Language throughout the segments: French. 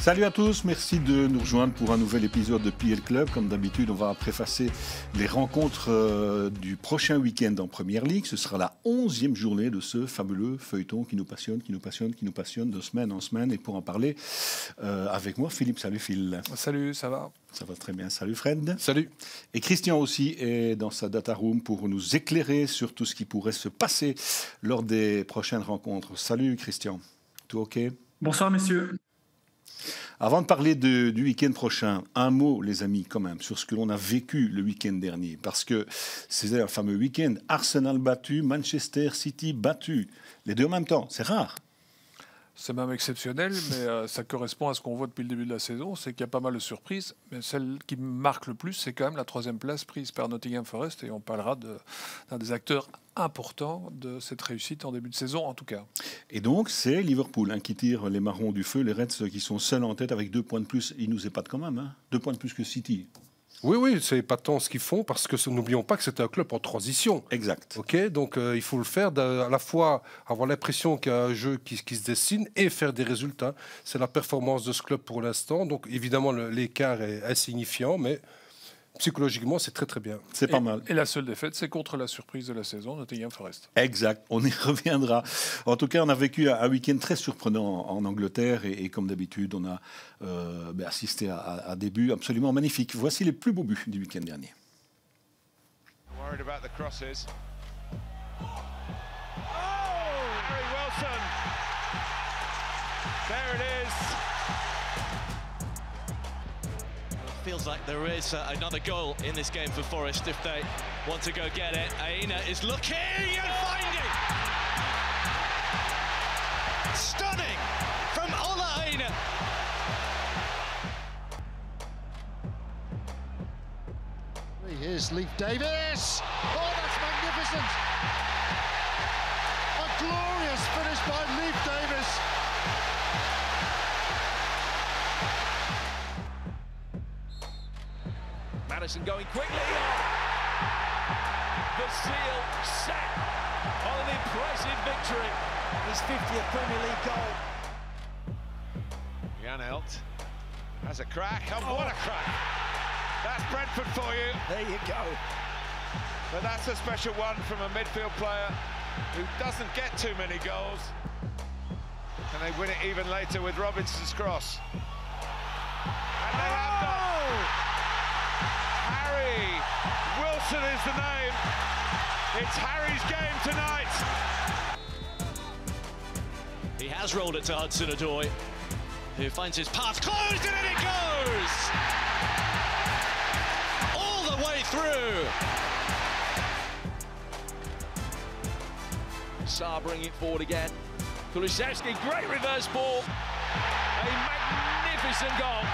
Salut à tous, merci de nous rejoindre pour un nouvel épisode de PL Club. Comme d'habitude, on va préfacer les rencontres du prochain week-end en Première Ligue. Ce sera la 11e journée de ce fabuleux feuilleton qui nous passionne de semaine en semaine. Et pour en parler avec moi, Philippe. Salut Phil. Salut, ça va? Ça va très bien. Salut Fred. Salut. Et Christian aussi est dans sa data room pour nous éclairer sur tout ce qui pourrait se passer lors des prochaines rencontres. Salut Christian. Tout OK? Bonsoir messieurs. Avant de parler du week-end prochain, un mot, les amis, quand même, sur ce que l'on a vécu le week-end dernier. Parce que c'est un fameux week-end. Arsenal battu, Manchester City battu. Les deux en même temps, c'est rare. C'est même exceptionnel, mais ça correspond à ce qu'on voit depuis le début de la saison. C'est qu'il y a pas mal de surprises. Mais celle qui me marque le plus, c'est quand même la 3e place prise par Nottingham Forest. Et on parlera d'un des acteurs importants de cette réussite en début de saison, en tout cas. Et donc, c'est Liverpool qui tire les marrons du feu. Les Reds qui sont seuls en tête avec 2 points de plus. Ils nous épatent quand même. 2 points de plus que City. Oui, c'est épatant ce qu'ils font parce que n'oublions pas que c'est un club en transition. Exact. Ok, donc il faut le faire à la fois avoir l'impression qu'il y a un jeu qui se dessine et faire des résultats. C'est la performance de ce club pour l'instant. Donc évidemment l'écart est insignifiant, mais psychologiquement c'est très très bien. C'est pas mal. Et la seule défaite, c'est contre la surprise de la saison, Nottingham Forest. Exact, on y reviendra. En tout cas, on a vécu un week-end très surprenant en Angleterre et comme d'habitude, on a assisté à des buts absolument magnifiques. Voici les plus beaux buts du week-end dernier. Harry Wilson. There it is. Feels like there is another goal in this game for Forest if they want to go get it. Aina is looking and finding. Stunning from Ola Aina. Here's Leif Davis. Oh, that's magnificent. A glorious finish by Leif Davis. Madison going quickly. The seal set on an impressive victory. His 50th Premier League goal. Jan Helt has a crack. Oh, what a crack. That's Brentford for you. There you go. But that's a special one from a midfield player who doesn't get too many goals. And they win it even later with Robinson's cross. And they have done. Harry Wilson is the name. It's Harry's game tonight. He has rolled it to Hudson-Odoi, who finds his path closed, and in it goes! All the way through! Saar bringing it forward again. Kulusevski, great reverse ball. A magnificent goal.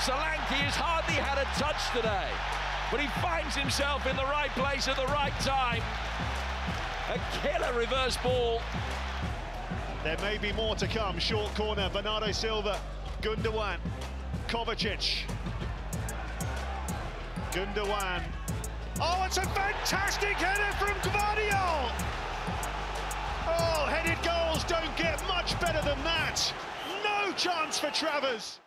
Solanke has hardly had a touch today, but he finds himself in the right place at the right time. A killer reverse ball. There may be more to come. Short corner, Bernardo Silva, Gundogan, Kovacic. Gundogan. Oh, it's a fantastic header from Gvardiol! Oh, headed goals don't get much better than that. No chance for Travers.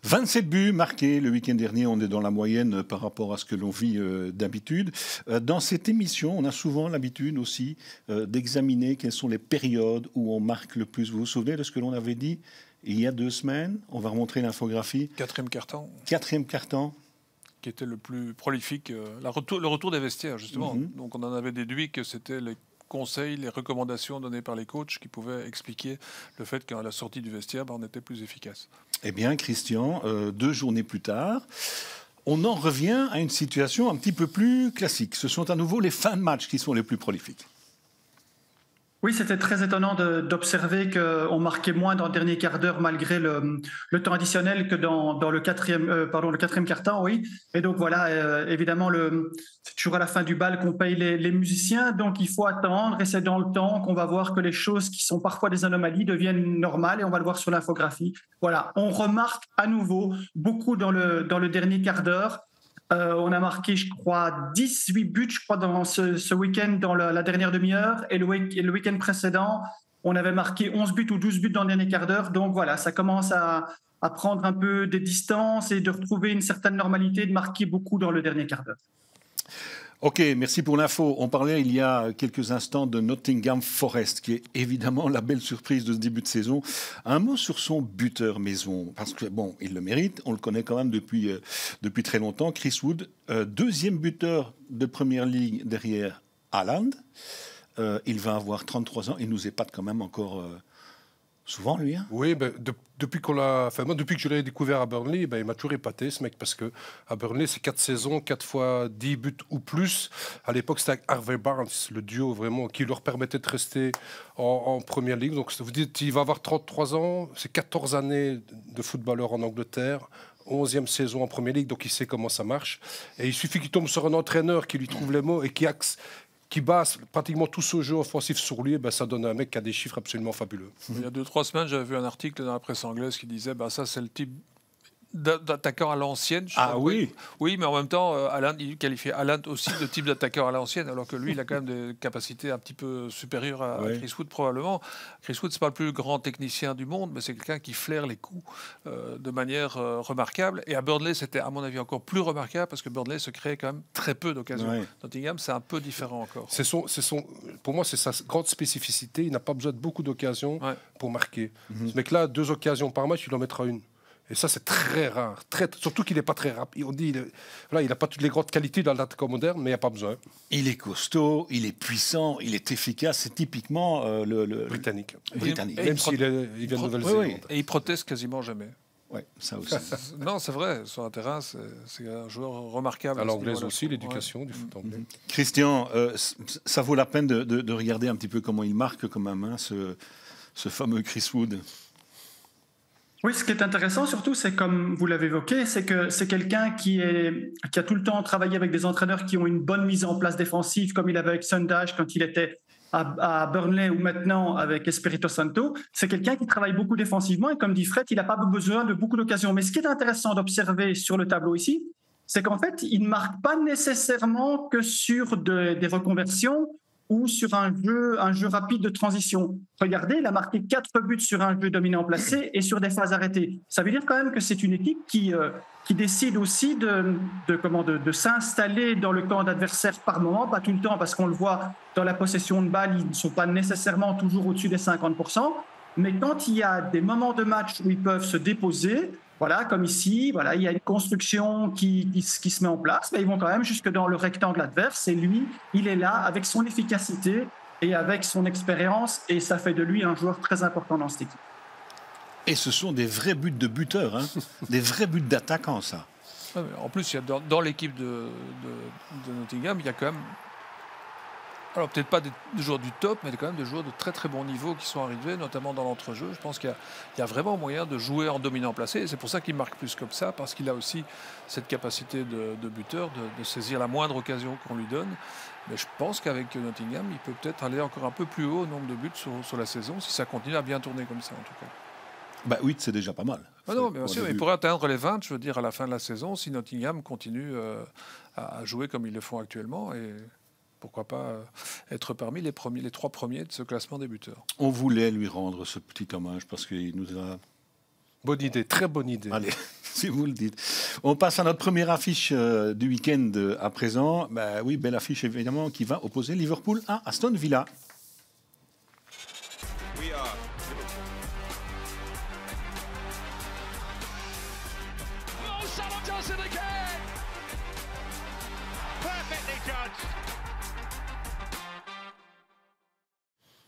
27 buts marqués le week-end dernier, on est dans la moyenne par rapport à ce que l'on vit d'habitude. Dans cette émission, on a souvent l'habitude aussi d'examiner quelles sont les périodes où on marque le plus. Vous vous souvenez de ce que l'on avait dit il y a 2 semaines? On va remontrer l'infographie. 4e quart-temps. 4e quart-temps. Qui était le plus prolifique. Le retour des vestiaires, justement. Donc on en avait déduit que c'était les conseils, les recommandations données par les coachs qui pouvaient expliquer le fait qu'à la sortie du vestiaire, on était plus efficace. Eh bien, Christian, 2 journées plus tard, on en revient à une situation un petit peu plus classique. Ce sont à nouveau les fins de match qui sont les plus prolifiques. Oui, c'était très étonnant d'observer qu'on marquait moins dans le dernier quart d'heure malgré le temps additionnel que dans le quatrième quart-temps, oui. Et donc voilà, évidemment, c'est toujours à la fin du bal qu'on paye les musiciens, donc il faut attendre et c'est dans le temps qu'on va voir que les choses qui sont parfois des anomalies deviennent normales et on va le voir sur l'infographie. Voilà, on remarque à nouveau beaucoup dans le dernier quart d'heure. On a marqué, je crois, 18 buts, je crois, dans ce week-end, dans la dernière demi-heure. Et le week-end précédent, on avait marqué 11 buts ou 12 buts dans le dernier quart d'heure. Donc voilà, ça commence à prendre un peu des distances et de retrouver une certaine normalité, de marquer beaucoup dans le dernier quart d'heure. Ok, merci pour l'info. On parlait il y a quelques instants de Nottingham Forest, qui est évidemment la belle surprise de ce début de saison. Un mot sur son buteur maison, parce que bon, il le mérite, on le connaît quand même depuis très longtemps. Chris Wood, deuxième buteur de Première Ligue derrière Haaland. Il va avoir 33 ans, il nous épate quand même encore souvent, lui. Hein. Oui, ben, depuis que je l'ai découvert à Burnley, ben, il m'a toujours épaté, ce mec, parce qu'à Burnley, c'est 4 saisons, 4 fois 10 buts ou plus. À l'époque, c'était avec Harvey Barnes, le duo vraiment qui leur permettait de rester en Première Ligue. Donc, vous dites, il va avoir 33 ans, c'est 14 années de footballeur en Angleterre. 11e saison en Première Ligue, donc il sait comment ça marche. Et il suffit qu'il tombe sur un entraîneur qui lui trouve les mots et qui base pratiquement tout ce jeu offensif sur lui, ben ça donne un mec qui a des chiffres absolument fabuleux. Il y a 2-3 semaines, j'avais vu un article dans la presse anglaise qui disait ça c'est le type d'attaquant à l'ancienne. Ah oui. Oui, mais en même temps, il qualifiait Haaland aussi de type d'attaquant à l'ancienne, alors que lui, il a quand même des capacités un petit peu supérieures à Chris Wood, probablement. Chris Wood, c'est pas le plus grand technicien du monde, mais c'est quelqu'un qui flaire les coups de manière remarquable. Et à Burnley, c'était, à mon avis, encore plus remarquable, parce que Burnley se crée quand même très peu d'occasions. Ouais. Nottingham, c'est un peu différent encore. Pour moi, c'est sa grande spécificité. Il n'a pas besoin de beaucoup d'occasions pour marquer. Ce mec-là, 2 occasions par match, il en mettra une. Et ça, c'est très rare. Surtout qu'il n'est pas très rapide. On dit il n'a pas toutes les grandes qualités dans l'attaquant moderne, mais il n'y a pas besoin. Il est costaud, il est puissant, il est efficace. C'est typiquement le britannique. Même s'il vient de Nouvelle-Zélande. Et il proteste quasiment jamais. Oui, ça aussi. Non, c'est vrai. Sur un terrain, c'est un joueur remarquable. À l'anglaise aussi, l'éducation du foot anglais. Christian, ça vaut la peine de regarder un petit peu comment il marque quand même, hein, ce fameux Chris Wood. Oui, ce qui est intéressant surtout, c'est comme vous l'avez évoqué, c'est que c'est quelqu'un qui a tout le temps travaillé avec des entraîneurs qui ont une bonne mise en place défensive, comme il avait avec Sundage quand il était à Burnley ou maintenant avec Espirito Santo. C'est quelqu'un qui travaille beaucoup défensivement et comme dit Fred, il n'a pas besoin de beaucoup d'occasions. Mais ce qui est intéressant d'observer sur le tableau ici, c'est qu'en fait, il ne marque pas nécessairement que sur des reconversions ou sur un jeu rapide de transition. Regardez, il a marqué 4 buts sur un jeu dominant placé et sur des phases arrêtées. Ça veut dire quand même que c'est une équipe qui décide aussi de s'installer dans le camp d'adversaire par moment, pas tout le temps, parce qu'on le voit dans la possession de balle, ils ne sont pas nécessairement toujours au-dessus des 50%, mais quand il y a des moments de match où ils peuvent se déposer, voilà, comme ici, voilà, il y a une construction qui se met en place, mais ils vont quand même jusque dans le rectangle adverse. Et lui, il est là avec son efficacité et avec son expérience, et ça fait de lui un joueur très important dans cette équipe. Et ce sont des vrais buts de buteurs, hein, des vrais buts d'attaquants, ça. En plus, il y a dans l'équipe de Nottingham, il y a quand même, alors peut-être pas des joueurs du top, mais quand même des joueurs de très très bon niveau qui sont arrivés, notamment dans l'entrejeu. Je pense qu'il y a vraiment moyen de jouer en dominant placé. Et c'est pour ça qu'il marque plus comme ça, parce qu'il a aussi cette capacité de buteur, de saisir la moindre occasion qu'on lui donne. Mais je pense qu'avec Nottingham, il peut peut-être aller encore un peu plus haut au nombre de buts sur la saison, si ça continue à bien tourner comme ça en tout cas. Bah oui, c'est déjà pas mal. Ah non, mais bien sûr, il pourrait atteindre les 20, je veux dire, à la fin de la saison, si Nottingham continue à jouer comme ils le font actuellement. Et pourquoi pas être parmi les 3 premiers de ce classement des buteurs. On voulait lui rendre ce petit hommage parce qu'il nous a... Bonne idée, très bonne idée. Allez, si vous le dites. On passe à notre première affiche du week-end à présent. Bah oui, belle affiche évidemment qui va opposer Liverpool à Aston Villa.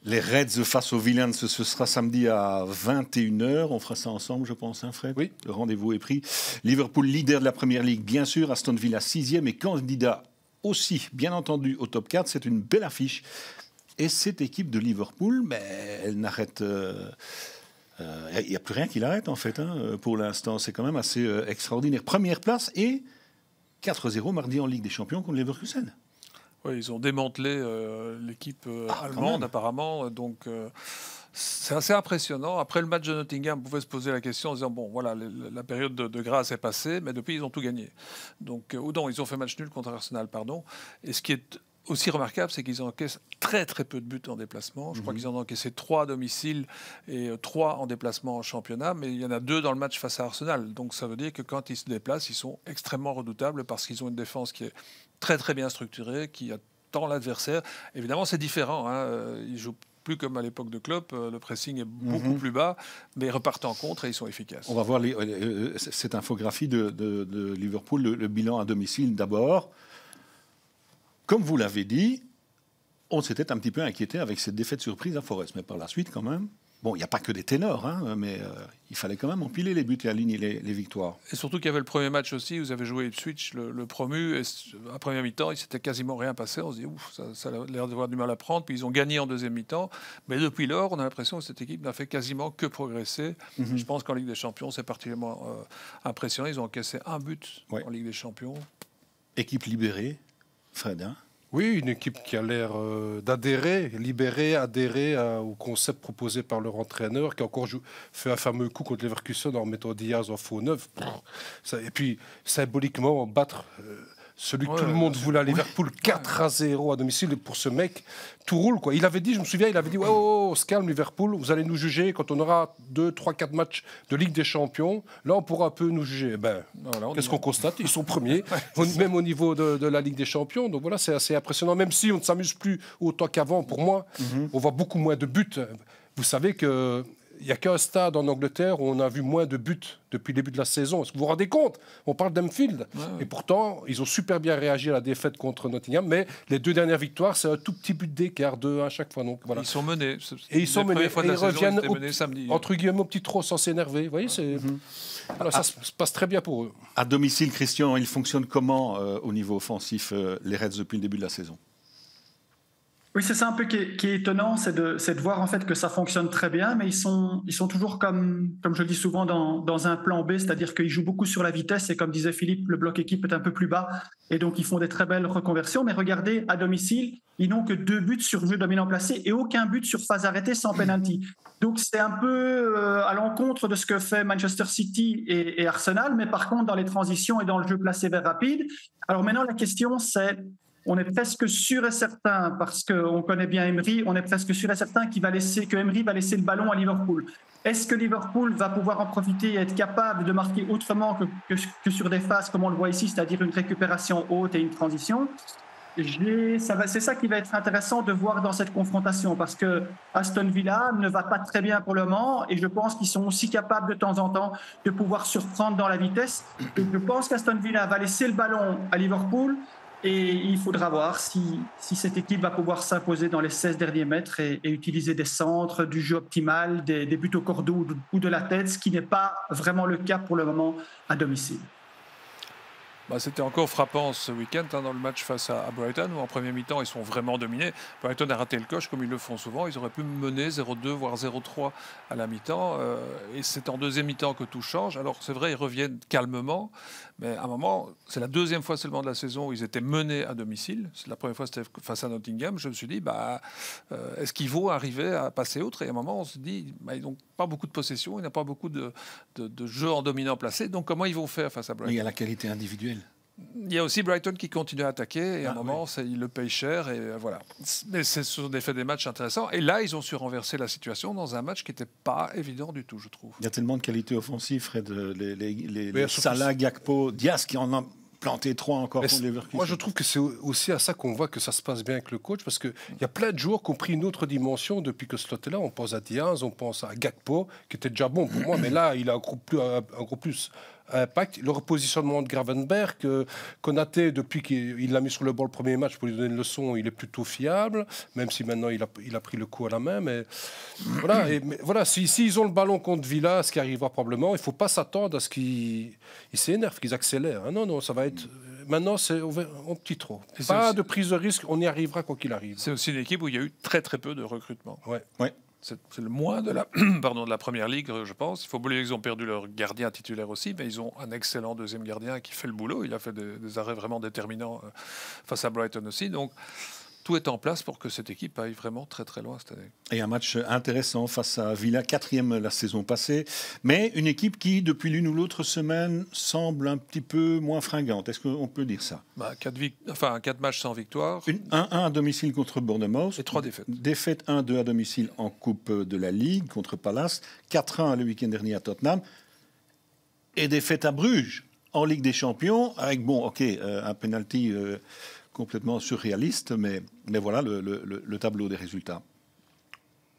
Les Reds face aux Villains, ce sera samedi à 21h. On fera ça ensemble, je pense, hein, Fred. Oui. Le rendez-vous est pris. Liverpool, leader de la Première Ligue, bien sûr. Aston Villa, 6e et candidat aussi, bien entendu, au top 4. C'est une belle affiche. Et cette équipe de Liverpool, elle n'arrête... Il n'y a plus rien qui l'arrête, en fait, hein, pour l'instant. C'est quand même assez extraordinaire. Première place et 4-0 mardi en Ligue des Champions contre Leverkusen. Oui, ils ont démantelé l'équipe allemande apparemment, donc c'est assez impressionnant. Après le match de Nottingham, on pouvait se poser la question en disant bon voilà, la période de grâce est passée, mais depuis ils ont tout gagné. Donc ou non, ils ont fait match nul contre Arsenal, pardon. Et ce qui est aussi remarquable, c'est qu'ils encaissent très très peu de buts en déplacement. Je crois qu'ils en ont encaissé 3 à domicile et 3 en déplacement en championnat, mais il y en a 2 dans le match face à Arsenal. Donc ça veut dire que quand ils se déplacent, ils sont extrêmement redoutables parce qu'ils ont une défense qui est très très bien structurée, qui attend l'adversaire. Évidemment, c'est différent. Ils jouent plus comme à l'époque de Klopp, le pressing est beaucoup plus bas, mais ils repartent en contre et ils sont efficaces. On va voir cette infographie de Liverpool, le bilan à domicile d'abord. Comme vous l'avez dit, on s'était un petit peu inquiété avec cette défaite surprise à Forest, mais par la suite quand même, bon, il n'y a pas que des ténors, mais il fallait quand même empiler les buts et aligner les victoires. Et surtout qu'il y avait le premier match aussi, vous avez joué Ipswich, le promu, et à première mi-temps, il ne s'était quasiment rien passé. On se dit, ouf, ça a l'air d'avoir du mal à prendre. Puis ils ont gagné en deuxième mi-temps. Mais depuis lors, on a l'impression que cette équipe n'a fait quasiment que progresser. Je pense qu'en Ligue des Champions, c'est particulièrement impressionnant. Ils ont encaissé 1 but en Ligue des Champions. Équipe libérée, Fred, hein? Oui, une équipe qui a l'air adhérer au concept proposé par leur entraîneur, qui a encore fait un fameux coup contre Leverkusen en mettant Diaz en faux neuf. Et puis, symboliquement, battre celui que tout le monde voulait à Liverpool 4-0 à domicile. Et pour ce mec, tout roule, quoi. Il avait dit, je me souviens, on se calme Liverpool, vous allez nous juger quand on aura 2, 3, 4 matchs de Ligue des Champions. Là, on pourra un peu nous juger. Qu'est-ce qu'on constate? Ils sont premiers, même au niveau de la Ligue des Champions. Donc voilà, c'est assez impressionnant. Même si on ne s'amuse plus autant qu'avant, pour moi, on voit beaucoup moins de buts. Vous savez que il n'y a qu'un stade en Angleterre où on a vu moins de buts depuis le début de la saison. Est-ce que vous vous rendez compte? On parle d'Anfield. Et pourtant, ils ont super bien réagi à la défaite contre Nottingham. Mais les 2 dernières victoires, c'est un tout petit but d'écart, 2-1 à chaque fois. Donc, voilà. Ils sont menés. Et ils sont menés. Et ils reviennent samedi. Entre guillemets au petit trot sans s'énerver. Vous voyez, alors, ça se passe très bien pour eux. À domicile, Christian, ils fonctionnent comment au niveau offensif, les Reds, depuis le début de la saison? Oui, c'est ça un peu qui est étonnant, c'est de voir en fait que ça fonctionne très bien, mais ils sont toujours comme je le dis souvent dans un plan B, c'est-à-dire qu'ils jouent beaucoup sur la vitesse et comme disait Philippe, le bloc équipe est un peu plus bas et donc ils font des très belles reconversions. Mais regardez, à domicile, ils n'ont que 2 buts sur jeu dominant placé et aucun but sur phase arrêtée sans penalty. Donc c'est un peu à l'encontre de ce que fait Manchester City et Arsenal, mais par contre dans les transitions et dans le jeu placé vers rapide. Alors maintenant la question c'est, on est presque sûr et certain, parce qu'on connaît bien Emery, on est presque sûr et certain que Emery va laisser le ballon à Liverpool. Est-ce que Liverpool va pouvoir en profiter et être capable de marquer autrement que sur des phases comme on le voit ici, c'est-à-dire une récupération haute et une transition? C'est ça qui va être intéressant de voir dans cette confrontation, parce que Aston Villa ne va pas très bien pour le moment et je pense qu'ils sont aussi capables de temps en temps de pouvoir surprendre dans la vitesse. Donc je pense qu'Aston Villa va laisser le ballon à Liverpool. Et il faudra voir si cette équipe va pouvoir s'imposer dans les 16 derniers mètres et utiliser des centres, du jeu optimal, des buts au cordeau ou de la tête, ce qui n'est pas vraiment le cas pour le moment à domicile. C'était encore frappant ce week-end dans le match face à Brighton, où en première mi-temps, ils sont vraiment dominés. Brighton a raté le coche, comme ils le font souvent. Ils auraient pu mener 0-2, voire 0-3 à la mi-temps. Et c'est en deuxième mi-temps que tout change. Alors, c'est vrai, ils reviennent calmement. Mais à un moment, c'est la 2e fois seulement de la saison où ils étaient menés à domicile. C'est la première fois, c'était face à Nottingham. Je me suis dit, est-ce qu'il vaut arriver à passer outre? Et à un moment, on se dit, ils n'ont pas beaucoup de possession, il n'y a pas beaucoup de jeux en dominant placé. Donc, comment ils vont faire face à Brighton? Mais il y a la qualité individuelle. Il y a aussi Brighton qui continue à attaquer et à un moment, il le paye cher et voilà. Mais ce sont des matchs intéressants. Et là, ils ont su renverser la situation dans un match qui n'était pas évident du tout, je trouve. Il y a tellement de qualité offensive, Fred. Les Salah, Gakpo, Diaz qui en a planté 3 encore contre Leverkusen. Moi, je trouve que c'est aussi à ça qu'on voit que ça se passe bien avec le coach, parce qu'il y a plein de joueurs qui ont pris une autre dimension depuis que Slot est là. On pense à Diaz, on pense à Gakpo, qui était déjà bon pour moi, mais là, il a un gros plus impact. Le repositionnement de Gravenberch, Konaté, depuis qu'il l'a mis sur le banc le premier match pour lui donner une leçon, il est plutôt fiable, même si maintenant il a pris le coup à la main. Mais voilà, s'ils ont le ballon contre Villa, ce qui arrivera probablement, il ne faut pas s'attendre à ce qu'ils s'énervent, qu'ils accélèrent. Non, ça va être... Maintenant, c'est au petit trot. Pas de prise de risque, on y arrivera quoi qu'il arrive. C'est aussi une équipe où il y a eu très très peu de recrutement. Ouais. C'est le moins de la, de la première ligue, je pense. Il faut oublier qu'ils ont perdu leur gardien titulaire aussi, mais ils ont un excellent deuxième gardien qui fait le boulot. Il a fait des arrêts vraiment déterminants face à Brighton aussi. Donc, tout est en place pour que cette équipe aille vraiment très très loin cette année. Et un match intéressant face à Villa, 4e la saison passée, mais une équipe qui, depuis l'une ou l'autre semaine, semble un petit peu moins fringante. Est-ce qu'on peut dire ça? 4 matchs sans victoire. 1-1 à domicile contre Bournemouth. Et 3 défaites. Défaite 1-2 à domicile en Coupe de la Ligue contre Palace. 4-1 le week-end dernier à Tottenham. Et défaite à Bruges en Ligue des Champions, avec, un penalty complètement surréaliste, mais voilà le tableau des résultats.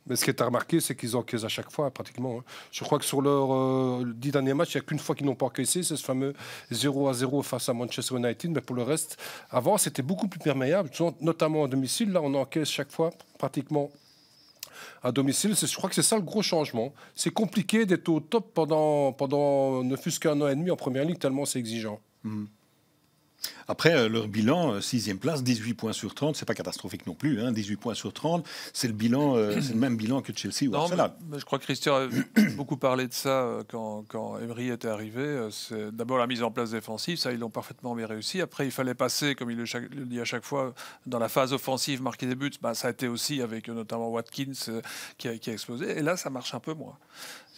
Mais ce qui est à remarquer, c'est qu'ils encaissent à chaque fois, pratiquement. Je crois que sur leurs 10 derniers matchs, il n'y a qu'une fois qu'ils n'ont pas encaissé, c'est ce fameux 0-0 face à Manchester United. Mais pour le reste, avant, c'était beaucoup plus perméable, notamment à domicile. Là, on encaisse chaque fois, pratiquement à domicile. Je crois que c'est ça le gros changement. C'est compliqué d'être au top pendant ne fût-ce qu'un an et demi en première ligue, tellement c'est exigeant. Après, leur bilan, 6e place, 18 points sur 30, c'est pas catastrophique non plus. 18 points sur 30, c'est le même bilan que Chelsea ou Arsenal. Mais je crois que Christian a beaucoup parlé de ça quand Emery était arrivé. C'est d'abord la mise en place défensive, ça ils l'ont parfaitement bien réussi. Après, il fallait passer, comme il le dit à chaque fois, dans la phase offensive, marquer des buts. Ça a été aussi avec notamment Watkins qui a explosé. Et là, ça marche un peu moins.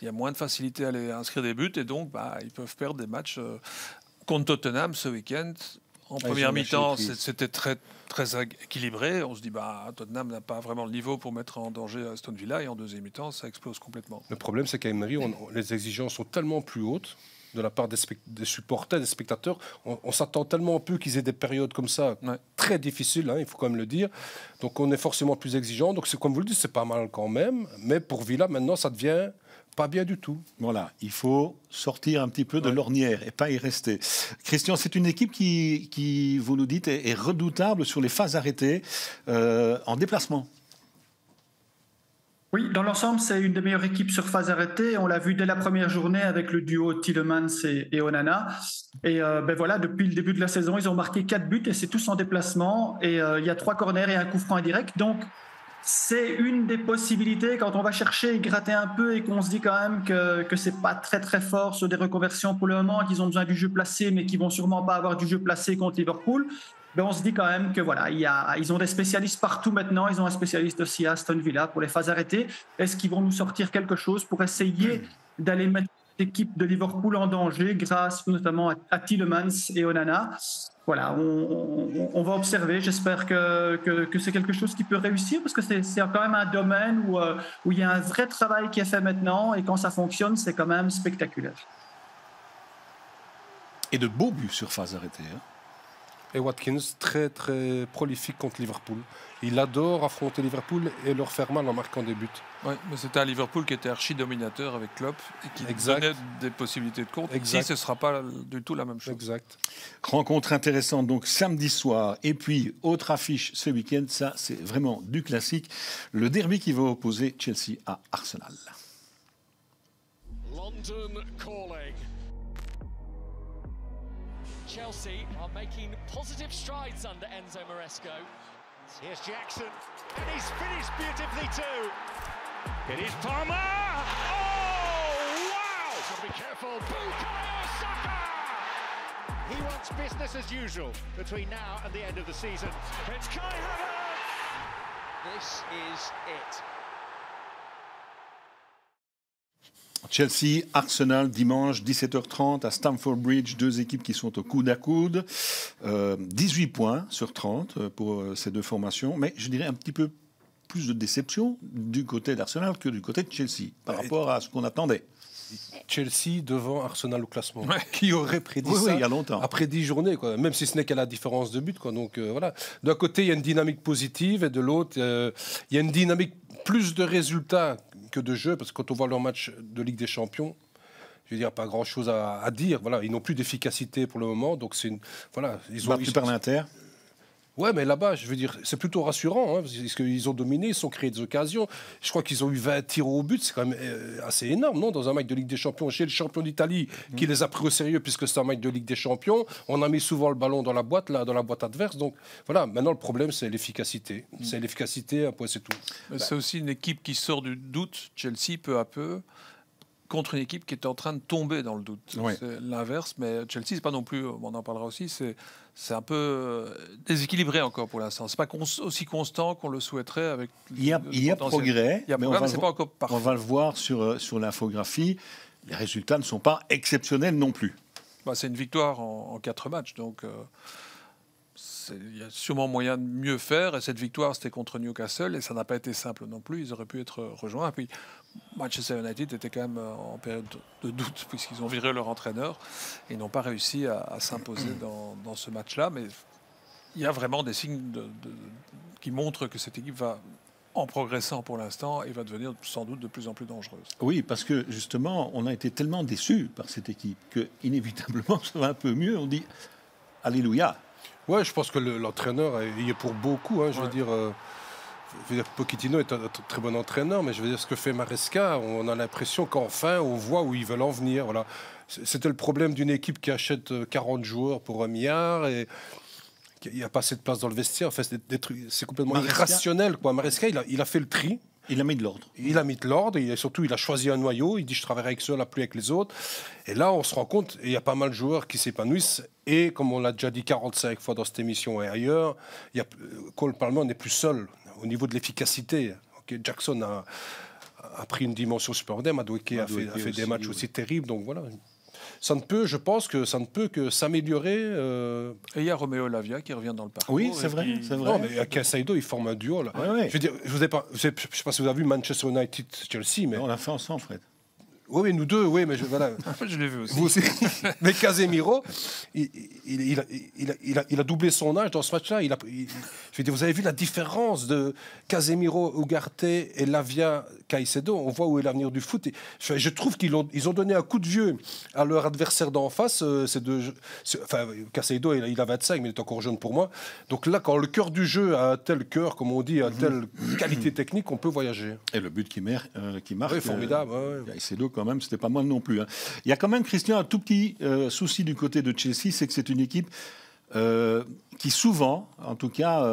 Il y a moins de facilité à aller inscrire des buts et donc ils peuvent perdre des matchs. Contre Tottenham ce week-end, en première mi-temps, c'était très, très équilibré. On se dit Tottenham n'a pas vraiment le niveau pour mettre en danger Aston Villa et en deuxième mi-temps, ça explose complètement. Le problème, c'est qu'à Emery, les exigences sont tellement plus hautes de la part des supporters, des spectateurs. On s'attend tellement peu qu'ils aient des périodes comme ça, très difficiles, il faut quand même le dire. Donc on est forcément plus exigeant. Donc comme vous le dites, c'est pas mal quand même. Mais pour Villa, maintenant, ça devient pas bien du tout. Voilà, il faut sortir un petit peu de l'ornière et pas y rester. Christian, c'est une équipe qui, vous nous dites, est redoutable sur les phases arrêtées en déplacement. Oui, dans l'ensemble, c'est une des meilleures équipes sur phase arrêtée. On l'a vu dès la première journée avec le duo Tielemans et Onana. Et voilà, depuis le début de la saison, ils ont marqué 4 buts et c'est tous en déplacement. Et il y a 3 corners et un coup franc indirect. Donc, c'est une des possibilités quand on va chercher et gratter un peu et qu'on se dit quand même que c'est pas très très fort sur des reconversions pour le moment, qu'ils ont besoin du jeu placé mais qu'ils vont sûrement pas avoir du jeu placé contre Liverpool. Mais on se dit quand même que voilà, ils ont des spécialistes partout maintenant. Ils ont un spécialiste aussi à Aston Villa pour les phases arrêtées. Est-ce qu'ils vont nous sortir quelque chose pour essayer d'aller mettre l'équipe de Liverpool en danger grâce notamment à Tielemans et Onana? Voilà, on va observer. J'espère que c'est quelque chose qui peut réussir parce que c'est quand même un domaine où il y a un vrai travail qui est fait maintenant et quand ça fonctionne, c'est quand même spectaculaire. Et de beaux buts sur phase arrêtée. Et Watkins, très très prolifique contre Liverpool. Il adore affronter Liverpool et leur faire mal en marquant des buts. Oui, mais c'était un Liverpool qui était archi-dominateur avec Klopp et qui donnait des possibilités de contre. Ici, ce ne sera pas du tout la même chose. Exact. Rencontre intéressante donc samedi soir. Et puis, autre affiche ce week-end, ça c'est vraiment du classique. Le derby qui va opposer Chelsea à Arsenal. London calling. Chelsea are making positive strides under Enzo Maresco. Here's Jackson, and he's finished beautifully too. It is Palmer. Oh, wow! Got to be careful. Bukayo Saka! He wants business as usual between now and the end of the season. It's Kai Havertz. This is it. Chelsea, Arsenal, dimanche 17h30 à Stamford Bridge, 2 équipes qui sont au coude à coude. 18 points sur 30 pour ces 2 formations, mais je dirais un petit peu plus de déception du côté d'Arsenal que du côté de Chelsea, par rapport à ce qu'on attendait. Chelsea devant Arsenal au classement. Qui aurait prédit ça il y a longtemps. Après 10 journées, quoi. Même si ce n'est qu'à la différence de but. Quoi. Donc voilà. D'un côté, il y a une dynamique positive et de l'autre, il y a une dynamique plus de résultats que de jeu, parce que quand on voit leur match de Ligue des Champions, je veux dire, pas grand-chose à dire. Voilà, ils n'ont plus d'efficacité pour le moment, donc c'est une... Voilà, ils ont par l'Inter. Ouais, mais là-bas, je veux dire, c'est plutôt rassurant, parce qu'ils ont dominé, ils se sont créés des occasions. Je crois qu'ils ont eu 20 tirs au but, c'est quand même assez énorme, non? Dans un match de Ligue des Champions, chez le champion d'Italie, qui les a pris au sérieux, puisque c'est un match de Ligue des Champions, on a mis souvent le ballon dans la boîte, là, dans la boîte adverse. Donc voilà, maintenant le problème, c'est l'efficacité. C'est l'efficacité, un point, c'est tout. Mais c'est aussi une équipe qui sort du doute, Chelsea, peu à peu, contre une équipe qui est en train de tomber dans le doute. Ouais. C'est l'inverse, mais Chelsea, c'est pas non plus, on en parlera aussi, c'est c'est un peu déséquilibré encore pour l'instant. C'est pas aussi constant qu'on le souhaiterait avec. Il y a progrès, mais c'est pas encore parfait. On va le voir sur l'infographie. Les résultats ne sont pas exceptionnels non plus. C'est une victoire en 4 matchs, donc il y a sûrement moyen de mieux faire. Et cette victoire, c'était contre Newcastle, et ça n'a pas été simple non plus. Ils auraient pu être rejoints. Et puis Manchester United était quand même en période de doute, puisqu'ils ont viré leur entraîneur et n'ont pas réussi à s'imposer dans ce match-là. Mais il y a vraiment des signes qui montrent que cette équipe va, en progressant pour l'instant, et va devenir sans doute de plus en plus dangereuse. Oui, parce que justement, on a été tellement déçus par cette équipe que inévitablement, ça va un peu mieux. On dit Alléluia. Ouais, je pense que l'entraîneur il est pour beaucoup. Hein, je veux dire, Pochettino est un très bon entraîneur, mais je veux dire, ce que fait Maresca, on a l'impression qu'enfin, on voit où ils veulent en venir. Voilà. C'était le problème d'une équipe qui achète 40 joueurs pour 1 milliard et il n'y a pas assez de place dans le vestiaire. Enfin, c'est complètement irrationnel, quoi. Maresca, il a fait le tri. Il a mis de l'ordre. Il a mis de l'ordre et surtout, il a choisi un noyau. Il dit, je travaillerai avec ceux-là, plus avec les autres. Et là, on se rend compte, il y a pas mal de joueurs qui s'épanouissent. Et comme on l'a déjà dit 45 fois dans cette émission et ailleurs, Cole Palmer n'est plus seul au niveau de l'efficacité. Okay, Jackson a pris une dimension supplémentaire. Madueke a fait des matchs aussi terribles. Donc voilà. Je pense que ça ne peut que s'améliorer. Et il y a Romeo Lavia qui revient dans le parcours. Oui, c'est vrai. Non, mais avec Casado, ils forment un duo. Là. Ouais. Je veux dire, je ne sais pas si vous avez vu Manchester United-Chelsea. Mais... On l'a fait ensemble, Fred. Oui, nous deux, oui, mais voilà. Je l'ai vu aussi. Vous aussi. Mais Casemiro, il a doublé son âge dans ce match-là. Je veux dire, vous avez vu la différence de Casemiro, Ugarte et Lavia, Caicedo. On voit où est l'avenir du foot. Je trouve qu'ils ont donné un coup de vieux à leur adversaire d'en face. Caicedo, il a 25, mais il est encore jeune pour moi. Donc là, quand le cœur du jeu a un tel cœur, comme on dit, a telle qualité technique, on peut voyager. Et le but qui marque, oui, formidable. Caicedo, quand même, c'était pas mal non plus. Hein. Il y a quand même, Christian, un tout petit souci du côté de Chelsea, c'est que c'est une équipe qui souvent, en tout cas,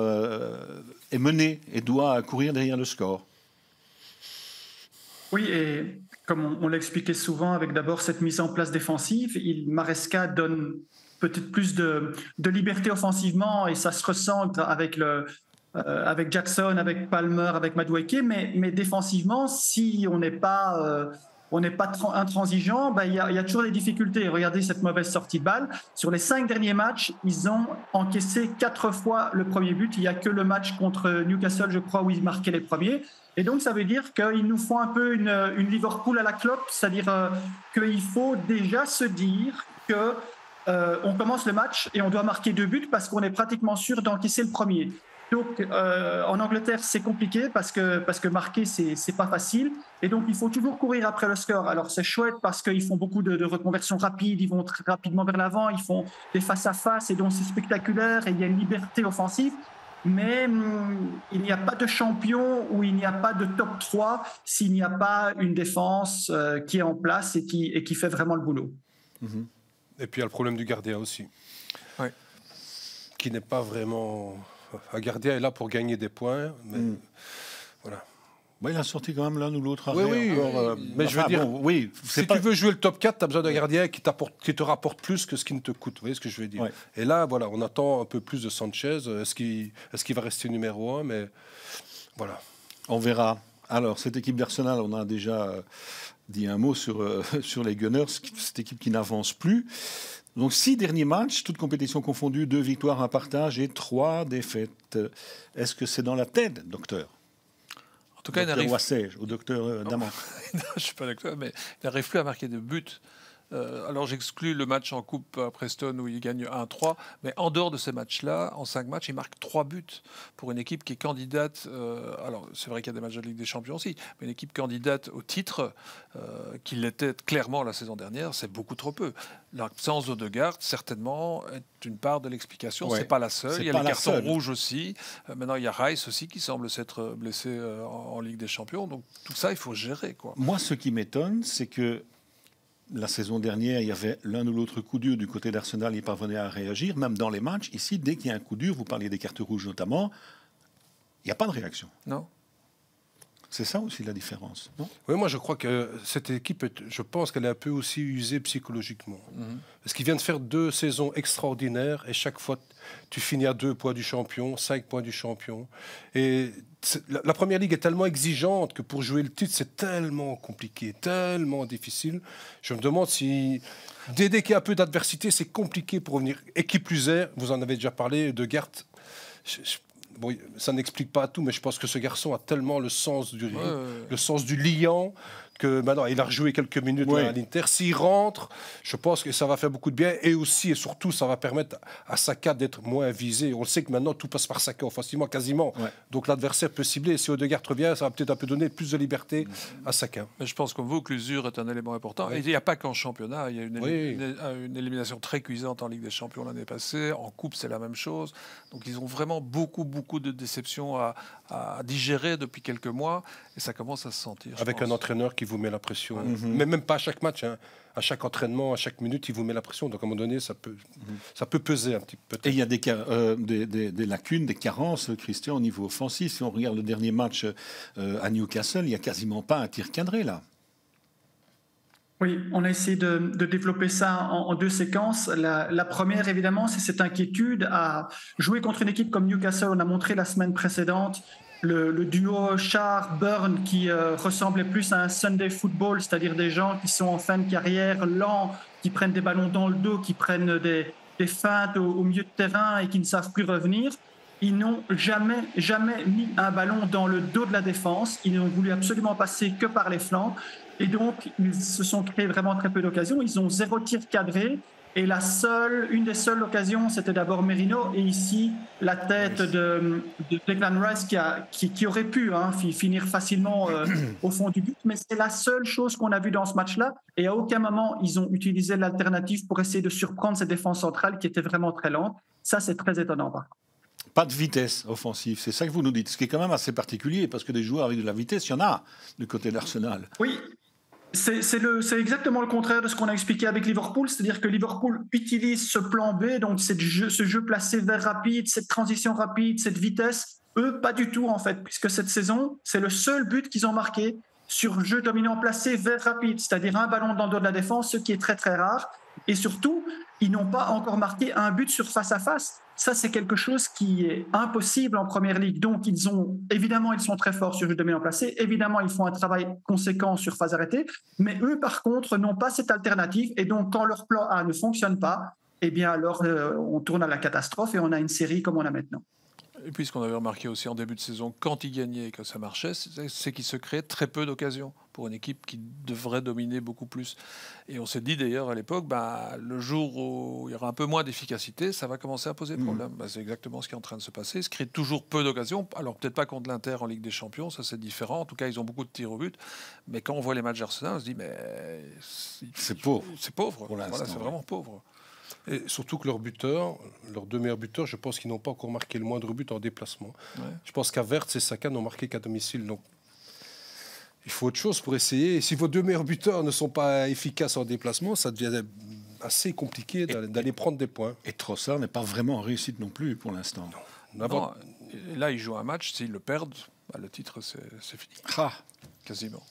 est menée et doit courir derrière le score. Oui, et comme on l'expliquait souvent, avec d'abord cette mise en place défensive, Maresca donne peut-être plus de liberté offensivement, et ça se ressent avec Jackson, avec Palmer, avec Madueke, mais défensivement, si on n'est pas intransigeant, il y a toujours des difficultés. Regardez cette mauvaise sortie de balle. Sur les 5 derniers matchs, ils ont encaissé 4 fois le premier but. Il n'y a que le match contre Newcastle, je crois, où ils marquaient les premiers. Et donc, ça veut dire qu'ils nous font un peu une Liverpool à la Klopp, c'est-à-dire qu'il faut déjà se dire qu'on commence le match et on doit marquer 2 buts parce qu'on est pratiquement sûr d'encaisser le premier. Donc, en Angleterre, c'est compliqué parce que marquer, c'est pas facile. Et donc, il faut toujours courir après le score. Alors, c'est chouette parce qu'ils font beaucoup de reconversions rapides, ils vont très rapidement vers l'avant, ils font des face-à-face, et donc c'est spectaculaire et il y a une liberté offensive. Mais il n'y a pas de champion ou il n'y a pas de top 3 s'il n'y a pas une défense qui est en place et qui fait vraiment le boulot. Et puis, il y a le problème du gardien aussi, qui n'est pas vraiment... Un gardien est là pour gagner des points, mais voilà. Il a sorti quand même l'un ou l'autre arrêt. Oui, mais je veux dire, si tu veux jouer le top 4, tu as besoin d'un gardien qui te rapporte plus que ce qui ne te coûte. Vous voyez ce que je veux dire? Ouais. Et là, voilà, on attend un peu plus de Sanchez. Est-ce qu'il va rester numéro 1? Mais voilà. On verra. Alors, cette équipe d'Arsenal, on a déjà dit un mot sur les Gunners, cette équipe qui n'avance plus. Donc 6 derniers matchs, toutes compétitions confondues, 2 victoires, 1 partage et 3 défaites. Est-ce que c'est dans la tête, docteur? En tout cas, il n'arrive pas. Au docteur Daman. Je ne suis pas docteur, mais il n'arrive plus à marquer de buts. Alors j'exclus le match en coupe à Preston où il gagne 1-3, mais en dehors de ces matchs-là, en 5 matchs, il marque 3 buts pour une équipe qui est candidate, alors c'est vrai qu'il y a des matchs de Ligue des Champions aussi, mais une équipe candidate au titre, qui l'était clairement la saison dernière, c'est beaucoup trop peu. L'absence d'Odegaard, certainement, est une part de l'explication, c'est pas la seule, il y a les cartons rouges aussi, maintenant il y a Rice aussi qui semble s'être blessé en Ligue des Champions, donc tout ça il faut gérer, quoi. Moi ce qui m'étonne, c'est que la saison dernière, il y avait l'un ou l'autre coup dur du côté d'Arsenal, ils parvenaient à réagir. Même dans les matchs, ici, dès qu'il y a un coup dur, vous parliez des cartes rouges notamment, il n'y a pas de réaction. Non. C'est ça aussi la différence, non? Oui, moi je crois que cette équipe, je pense qu'elle est un peu aussi usée psychologiquement. Parce qu'ils viennent de faire 2 saisons extraordinaires et chaque fois tu finis à 2 points du champion, 5 points du champion. Et la Première Ligue est tellement exigeante que pour jouer le titre, c'est tellement compliqué, tellement difficile. Je me demande si, dès qu'il y a un peu d'adversité, c'est compliqué pour revenir. Et qui plus est, vous en avez déjà parlé, De Geert. Bon, ça n'explique pas tout, mais je pense que ce garçon a tellement le sens du liant que maintenant, il a rejoué quelques minutes là, à l'Inter. S'il rentre, je pense que ça va faire beaucoup de bien. Et aussi, et surtout, ça va permettre à Saka d'être moins visé. On le sait que maintenant, tout passe par Saka, offensivement, quasiment. Ouais. Donc l'adversaire peut cibler. Et si Odegaard revient, ça va peut-être un peu donner plus de liberté à Saka. Mais je pense comme vous que l'usure est un élément important. Et il n'y a pas qu'en championnat. Il y a une élimination très cuisante en Ligue des Champions l'année passée. En Coupe, c'est la même chose. Donc ils ont vraiment beaucoup de déceptions à digérer depuis quelques mois. Et ça commence à se sentir. Avec un entraîneur qui vous met la pression. Mais même pas à chaque match, hein. À chaque entraînement, à chaque minute, il vous met la pression. Donc à un moment donné, ça peut peser un petit peu. Et il y a des lacunes, des carences, Christian, au niveau offensif. Si on regarde le dernier match à Newcastle, il n'y a quasiment pas un tir cadré là. Oui, on a essayé de développer ça en 2 séquences. La première, évidemment, c'est cette inquiétude à jouer contre une équipe comme Newcastle. On a montré la semaine précédente le duo Schär-Burn qui ressemblait plus à un Sunday football, c'est-à-dire des gens qui sont en fin de carrière, lents, qui prennent des ballons dans le dos, qui prennent des feintes au milieu de terrain et qui ne savent plus revenir. Ils n'ont jamais mis un ballon dans le dos de la défense. Ils n'ont voulu absolument passer que par les flancs. Et donc, ils se sont créés vraiment très peu d'occasions. Ils ont 0 tir cadré. Et une des seules occasions, c'était d'abord Merino. Et ici, la tête de Declan Rice qui aurait pu finir facilement au fond du but. Mais c'est la seule chose qu'on a vue dans ce match-là. Et à aucun moment, ils ont utilisé l'alternative pour essayer de surprendre cette défense centrale qui était vraiment très lente. Ça, c'est très étonnant. Pas de vitesse offensive, c'est ça que vous nous dites. Ce qui est quand même assez particulier, parce que des joueurs avec de la vitesse, il y en a du côté d'Arsenal. Oui. C'est exactement le contraire de ce qu'on a expliqué avec Liverpool, c'est-à-dire que Liverpool utilise ce plan B, donc ce jeu placé vers rapide, cette transition rapide, cette vitesse. Eux, pas du tout en fait, puisque cette saison, c'est le seul but qu'ils ont marqué sur jeu dominant placé vers rapide, c'est-à-dire un ballon dans le dos de la défense, ce qui est très très rare. Et surtout, ils n'ont pas encore marqué un but sur face-à-face. Ça, c'est quelque chose qui est impossible en Première Ligue. Donc, évidemment, ils sont très forts sur jeu dominant placé. Évidemment, ils font un travail conséquent sur phase arrêtée. Mais eux, par contre, n'ont pas cette alternative. Et donc, quand leur plan A ne fonctionne pas, eh bien, alors, on tourne à la catastrophe et on a une série comme on a maintenant. Et puis, ce qu'on avait remarqué aussi en début de saison, quand ils gagnaient et que ça marchait, c'est qu'il se créait très peu d'occasions pour une équipe qui devrait dominer beaucoup plus. Et on s'est dit d'ailleurs à l'époque, le jour où il y aura un peu moins d'efficacité, ça va commencer à poser problème. C'est exactement ce qui est en train de se passer. Il se crée toujours peu d'occasions. Alors peut-être pas contre l'Inter en Ligue des Champions, ça c'est différent. En tout cas, ils ont beaucoup de tirs au but. Mais quand on voit les matchs d'Arsenal, on se dit, mais c'est pauvre. C'est pauvre. Voilà, c'est vraiment pauvre. Et surtout que leurs 2 meilleurs buteurs, je pense qu'ils n'ont pas encore marqué le moindre but en déplacement. Ouais. Je pense qu'Havertz et Saka n'ont marqué qu'à domicile. Donc, il faut autre chose pour essayer. Et si vos 2 meilleurs buteurs ne sont pas efficaces en déplacement, ça devient assez compliqué d'aller prendre des points. Et Trossard n'est pas vraiment en réussite non plus pour l'instant. Non. Et là, ils jouent un match. S'ils le perdent, le titre, c'est fini. Quasiment.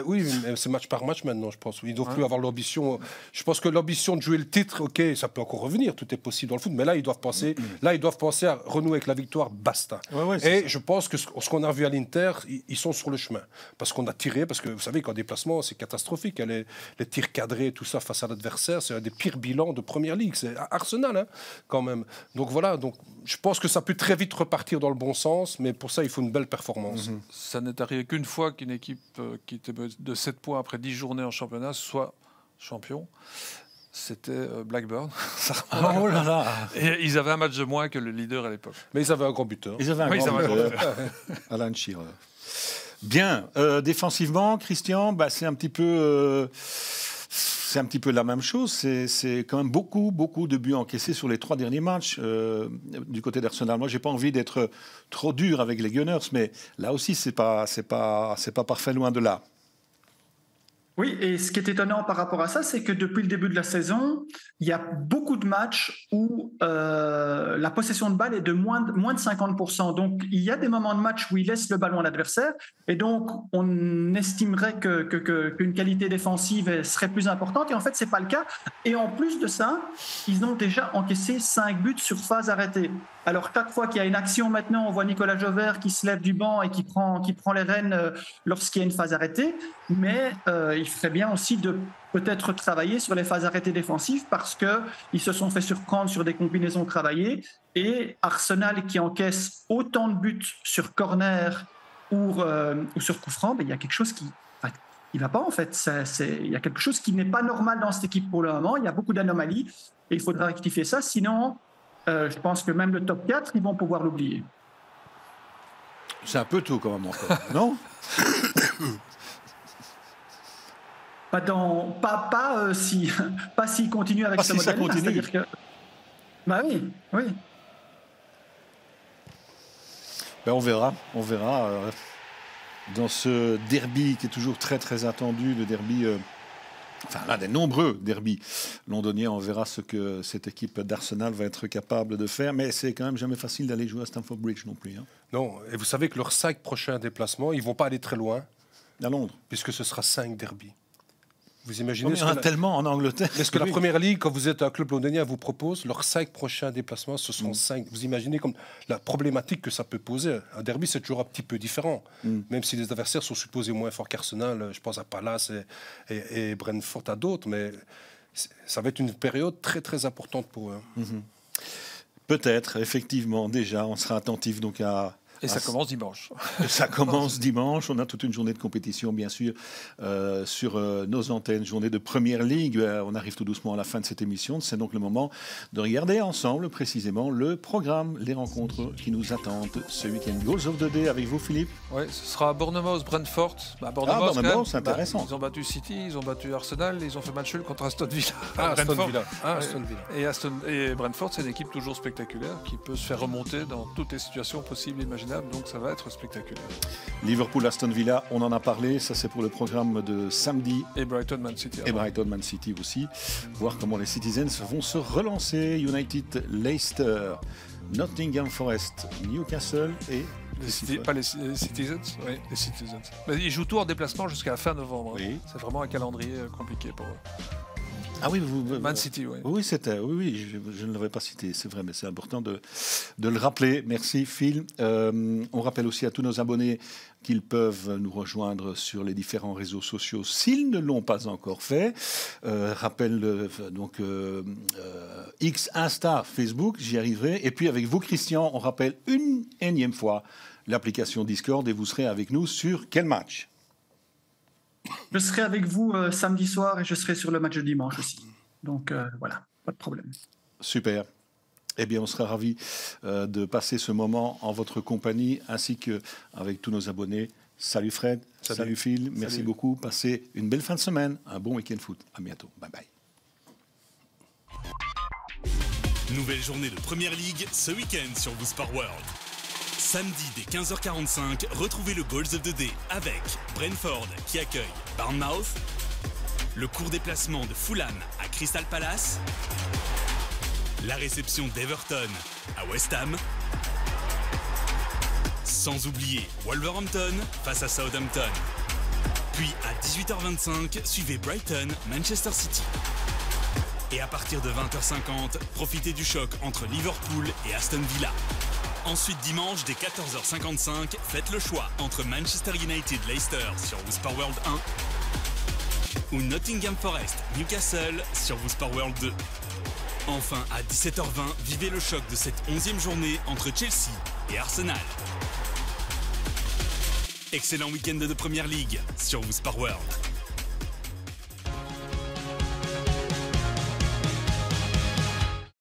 Oui, mais c'est match par match maintenant, je pense. Ils ne doivent plus avoir l'ambition. Je pense que l'ambition de jouer le titre, ok, ça peut encore revenir, tout est possible dans le foot, mais là, ils doivent penser à renouer avec la victoire, basta. Et je pense que ce qu'on a vu à l'Inter, ils sont sur le chemin. Parce qu'on a tiré, parce que vous savez qu'en déplacement, c'est catastrophique. Les tirs cadrés, tout ça, face à l'adversaire, c'est un des pires bilans de Première Ligue. C'est Arsenal, quand même. Donc voilà, je pense que ça peut très vite repartir dans le bon sens, mais pour ça, il faut une belle performance. Ça n'est arrivé qu'une fois qu'une équipe qui était de 7 points après 10 journées en championnat soit champion. C'était Blackburn. Oh là là. Et ils avaient un match de moins que le leader à l'époque. Mais ils avaient un grand buteur. Ils avaient un grand buteur. Alan Shearer. Bien. Défensivement, Christian, c'est un petit peu... C'est un petit peu la même chose. C'est quand même beaucoup de buts encaissés sur les 3 derniers matchs du côté d'Arsenal. Moi, j'ai pas envie d'être trop dur avec les Gunners, mais là aussi, c'est pas parfait, loin de là. Oui, et ce qui est étonnant par rapport à ça, c'est que depuis le début de la saison, il y a beaucoup de matchs où la possession de balle est de moins de 50%. Donc, il y a des moments de match où ils laissent le ballon à l'adversaire, et donc on estimerait qu'une qualité défensive serait plus importante, et en fait, c'est pas le cas. Et en plus de ça, ils ont déjà encaissé 5 buts sur phase arrêtée. Alors, chaque fois qu'il y a une action maintenant, on voit Nicolas Jauvert qui se lève du banc et qui prend les rênes lorsqu'il y a une phase arrêtée. Mais il ferait bien aussi de peut-être travailler sur les phases arrêtées défensives parce qu'ils se sont fait surprendre sur des combinaisons travaillées. Et Arsenal qui encaisse autant de buts sur corner ou sur coup franc, il y a quelque chose qui ne va pas en fait. Il y a quelque chose qui n'est pas normal dans cette équipe pour le moment. Il y a beaucoup d'anomalies et il faudra rectifier ça. Sinon... je pense que même le top 4, ils vont pouvoir l'oublier. C'est un peu tôt quand même encore, non? Pas s'ils continuent avec ce modèle. C'est-à-dire que... Bah oui. Ben on verra. Dans ce derby qui est toujours très très attendu, le derby... Enfin, l'un des nombreux derbys londoniens, on verra ce que cette équipe d'Arsenal va être capable de faire. Mais c'est quand même jamais facile d'aller jouer à Stamford Bridge non plus. Hein. Non, et vous savez que leurs 5 prochains déplacements, ils ne vont pas aller très loin. À Londres. Puisque ce sera 5 derbys. Vous imaginez il y en a tellement en Angleterre. Est-ce que la Première Ligue, quand vous êtes un club londonien, vous propose leurs 5 prochains déplacements, ce seront 5. Vous imaginez comme la problématique que ça peut poser. Un derby, c'est toujours un petit peu différent. Même si les adversaires sont supposés moins forts qu'Arsenal, je pense à Palace et Brentford, à d'autres, mais ça va être une période très très importante pour eux. Peut-être, effectivement, déjà, on sera attentif donc à... Et ça commence dimanche. Ça commence dimanche. On a toute une journée de compétition, bien sûr, sur nos antennes. Journée de Première Ligue. On arrive tout doucement à la fin de cette émission. C'est donc le moment de regarder ensemble, précisément, le programme, les rencontres qui nous attendent ce week-end. Goals of the Day avec vous, Philippe. Oui, ce sera Bournemouth-Brentford. Bournemouth, c'est intéressant. Ils ont battu City, ils ont battu Arsenal, ils ont fait match nul contre Aston Villa. Aston Villa. Et Brentford, c'est une équipe toujours spectaculaire qui peut se faire remonter dans toutes les situations possibles et imaginables. Donc ça va être spectaculaire. Liverpool-Aston Villa, on en a parlé. Ça, c'est pour le programme de samedi. Et Brighton-Man City. Et Brighton-Man City aussi. Voir comment les Citizens vont se relancer. United-Leicester, Nottingham Forest, Newcastle et... Pas les Citizens, oui, les Citizens. Mais ils jouent tout en déplacement jusqu'à la fin novembre. Oui. C'est vraiment un calendrier compliqué pour eux. Ah oui, Man City, oui. Oui, je ne l'avais pas cité, c'est vrai, mais c'est important de le rappeler. Merci, Phil. On rappelle aussi à tous nos abonnés qu'ils peuvent nous rejoindre sur les différents réseaux sociaux s'ils ne l'ont pas encore fait. Rappelle donc X, Insta, Facebook, j'y arriverai. Et puis avec vous, Christian, on rappelle une énième fois l'application Discord et vous serez avec nous sur quel match ? Je serai avec vous samedi soir et je serai sur le match de dimanche aussi. Donc voilà, pas de problème. Super. Eh bien, on sera ravis de passer ce moment en votre compagnie ainsi qu'avec tous nos abonnés. Salut Fred, salut Phil, merci beaucoup. Passez une belle fin de semaine, un bon week-end foot. À bientôt. Bye bye. Nouvelle journée de Première Ligue ce week-end sur Sport World. Samedi dès 15h45, retrouvez le Goals of the Day avec Brentford qui accueille Bournemouth, le court déplacement de Fulham à Crystal Palace, la réception d'Everton à West Ham, sans oublier Wolverhampton face à Southampton. Puis à 18h25, suivez Brighton, Manchester City. Et à partir de 20h50, profitez du choc entre Liverpool et Aston Villa. Ensuite, dimanche, dès 14h55, faites le choix entre Manchester United Leicester sur Sport World 1 ou Nottingham Forest Newcastle sur Sport World 2. Enfin, à 17h20, vivez le choc de cette 11e journée entre Chelsea et Arsenal. Excellent week-end de Première Ligue sur Sport World.